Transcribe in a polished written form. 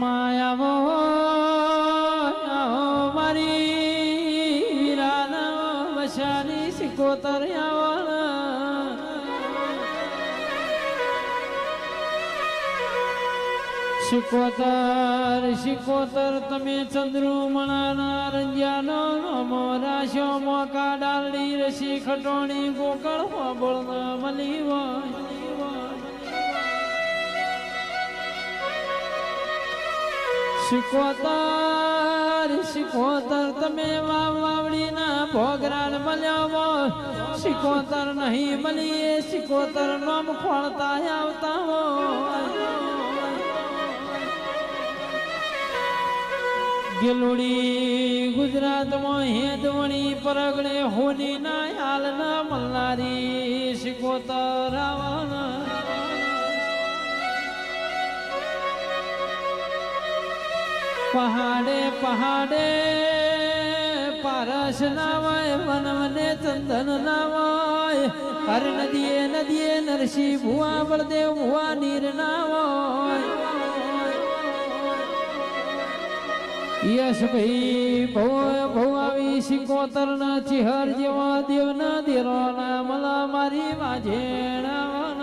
માયાવો મારી વીરાના વસાની સિકોતર શિકોતર શિકોતર તમે ચંદ્રુમણાના રંજ્યાનો નમો રાશો મોકા ડાલડી રસી ખટોણી ગોકળ બોળ મળી હોય શિકોતર શિકોતર તમે વાવડીના ભોગરાડ મળ્યો શિકોતર નહીં મળી શિકોતર નામ ખોળતા આવતા હોય ગેલુડી ગુજરાતમાં હેદવણી પરગણે હોની ના હાલ ના મલનારી શિકોતર પહાડે પહાડે પારસ નાવાય વનવને ચંદન નાવાય હર નદીએ નદીએ નરસિંહ ભુવા બળદેવ ભુવા નીર નાવાય યશ ભાઈ ભવ આવી શિકોતર ના ચિહર જેવા દેવ ના દેરો ના મલા મારી વાજેણા